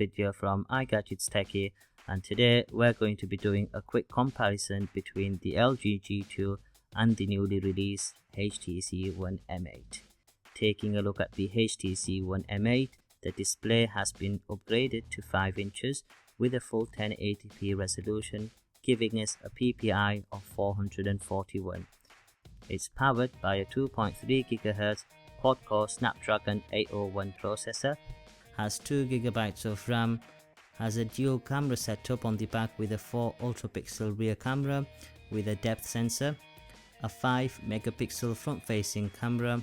video from iGadgets Techie, and today we're going to be doing a quick comparison between the LG G2 and the newly released HTC One M8. Taking a look at the HTC One M8, the display has been upgraded to 5 inches with a full 1080p resolution, giving us a PPI of 441. It's powered by a 2.3 GHz quad-core Snapdragon 801 processor, has 2 GB of RAM, has a dual camera setup on the back with a 4 ultra-pixel rear camera with a depth sensor, a 5 megapixel front-facing camera,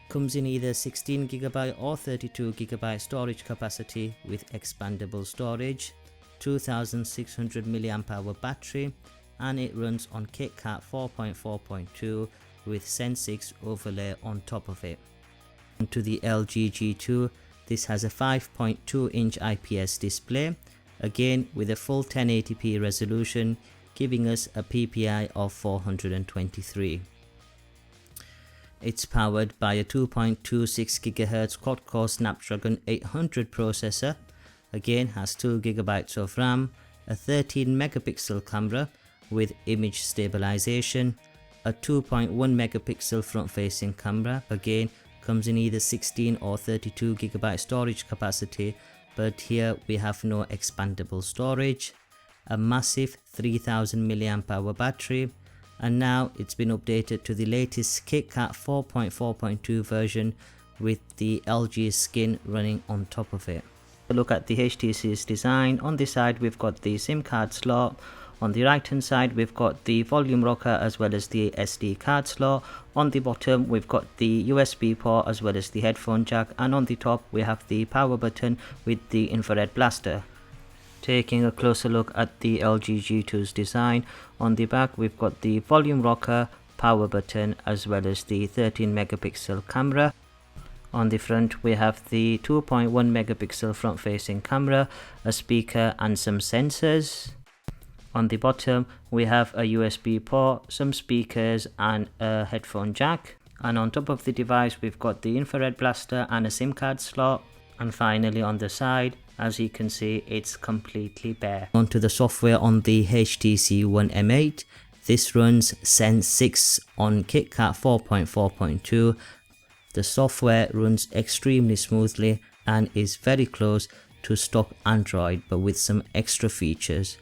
comes in either 16 GB or 32 GB storage capacity with expandable storage, 2600 mAh battery, and it runs on KitKat 4.4.2 with Zen 6 overlay on top of it. To the LG G2, this has a 5.2 inch IPS display, again with a full 1080p resolution, giving us a PPI of 423. It's powered by a 2.26 GHz quad-core Snapdragon 800 processor, again has 2 GB of RAM, a 13 megapixel camera with image stabilization, a 2.1 megapixel front-facing camera, again comes in either 16 or 32 GB storage capacity, but here we have no expandable storage, a massive 3000 mAh battery, and now it's been updated to the latest KitKat 4.4.2 version with the LG skin running on top of it. A look at the HTC's design. On the side we've got the SIM card slot. On the right hand side we've got the volume rocker as well as the SD card slot. On the bottom we've got the USB port as well as the headphone jack, and on the top we have the power button with the infrared blaster. Taking a closer look at the LG G2's design, on the back we've got the volume rocker, power button as well as the 13 megapixel camera. On the front we have the 2.1 megapixel front facing camera, a speaker and some sensors. On the bottom we have a USB port, some speakers and a headphone jack, and on top of the device we've got the infrared blaster and a SIM card slot, and finally on the side, as you can see, it's completely bare. Onto the software on the HTC One M8, this runs Zen 6 on KitKat 4.4.2. The software runs extremely smoothly and is very close to stock Android, but with some extra features.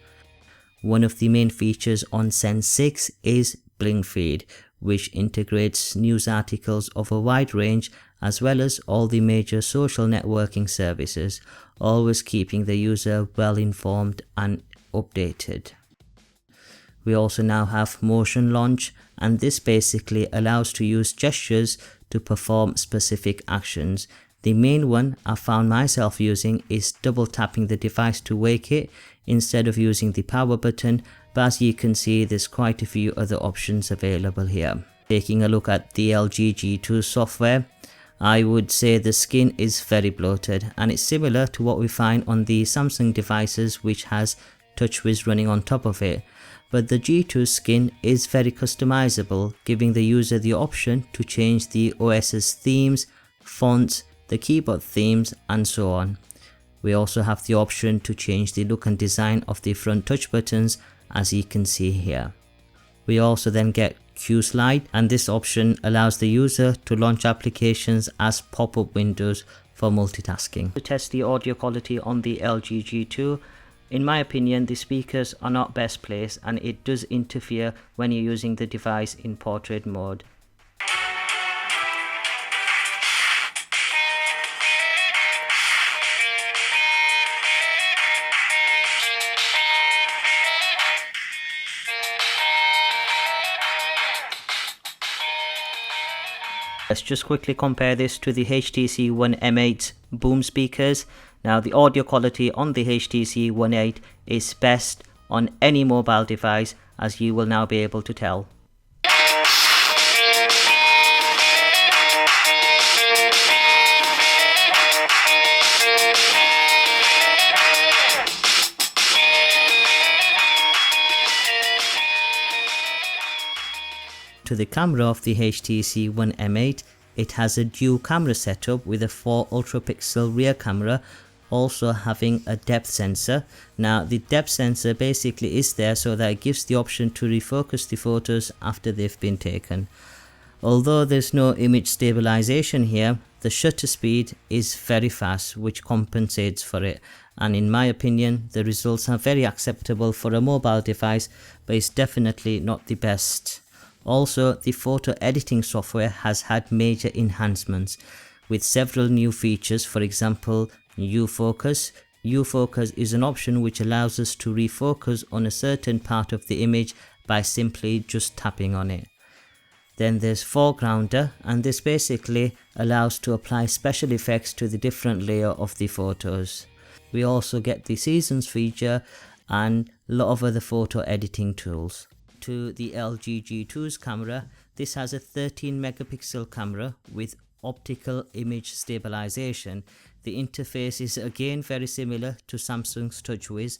One of the main features on Zen 6 is Blink Feed, which integrates news articles of a wide range as well as all the major social networking services, always keeping the user well informed and updated. We also now have Motion Launch, and this basically allows to use gestures to perform specific actions. The main one I found myself using is double tapping the device to wake it instead of using the power button, but as you can see there's quite a few other options available here. Taking a look at the LG G2 software, I would say the skin is very bloated, and it's similar to what we find on the Samsung devices which has TouchWiz running on top of it. But the G2 skin is very customizable, giving the user the option to change the OS's themes, fonts, the keyboard themes and so on. We also have the option to change the look and design of the front touch buttons, as you can see here. We also then get Q Slide, and this option allows the user to launch applications as pop-up windows for multitasking. To test the audio quality on the LG G2, in my opinion the speakers are not best placed and it does interfere when you're using the device in portrait mode. Let's just quickly compare this to the HTC One M8 boom speakers. Now the audio quality on the HTC One 8 is best on any mobile device, as you will now be able to tell. To the camera of the HTC One M8, it has a dual camera setup with a 4 ultra pixel rear camera also having a depth sensor. Now the depth sensor basically is there so that it gives the option to refocus the photos after they've been taken. Although there's no image stabilization here, the shutter speed is very fast, which compensates for it, and in my opinion the results are very acceptable for a mobile device, but it's definitely not the best. Also, the photo editing software has had major enhancements with several new features. For example, U-Focus. U-Focus is an option which allows us to refocus on a certain part of the image by simply just tapping on it. Then there's Foregrounder, and this basically allows to apply special effects to the different layer of the photos. We also get the Seasons feature and a lot of other photo editing tools. To the LG G2's camera, this has a 13 megapixel camera with optical image stabilization. The interface is again very similar to Samsung's TouchWiz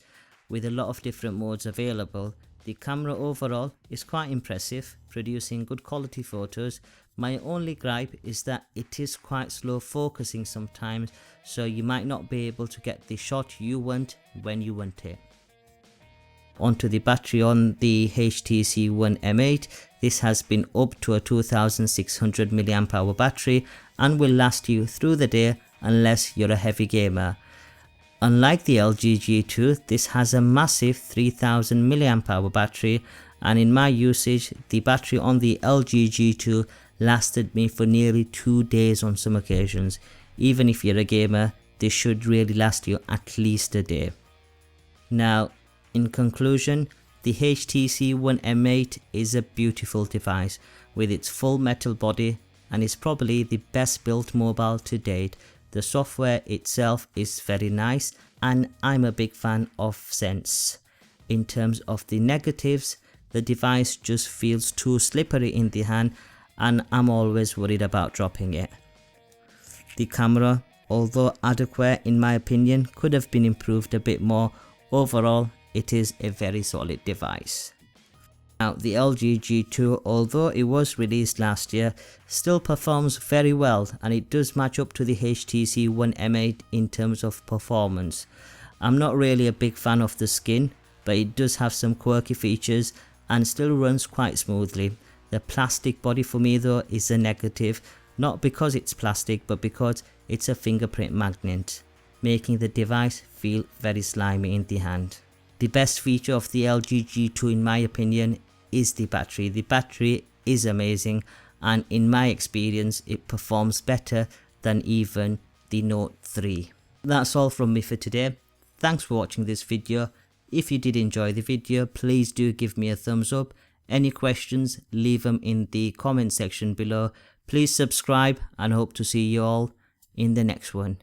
with a lot of different modes available. The camera overall is quite impressive, producing good quality photos. My only gripe is that it is quite slow focusing sometimes, so you might not be able to get the shot you want when you want it. Onto the battery on the HTC One M8. This has been up to a 2600 mAh battery and will last you through the day unless you're a heavy gamer. Unlike the LG G2, this has a massive 3000 mAh battery, and in my usage the battery on the LG G2 lasted me for nearly 2 days on some occasions. Even if you're a gamer, this should really last you at least a day. Now, in conclusion, the HTC One M8 is a beautiful device with its full metal body and is probably the best built mobile to date. The software itself is very nice and I'm a big fan of Sense. In terms of the negatives, the device just feels too slippery in the hand and I'm always worried about dropping it. The camera, although adequate in my opinion, could have been improved a bit more. Overall, it is a very solid device. Now, the LG G2, although it was released last year, still performs very well and it does match up to the HTC One M8 in terms of performance. I'm not really a big fan of the skin, but it does have some quirky features and still runs quite smoothly. The plastic body for me though is a negative, not because it's plastic but because it's a fingerprint magnet, making the device feel very slimy in the hand. The best feature of the LG G2 in my opinion is the battery. The battery is amazing and in my experience it performs better than even the Note 3. That's all from me for today. Thanks for watching this video. If you did enjoy the video, please do give me a thumbs up. Any questions, leave them in the comment section below. Please subscribe and hope to see you all in the next one.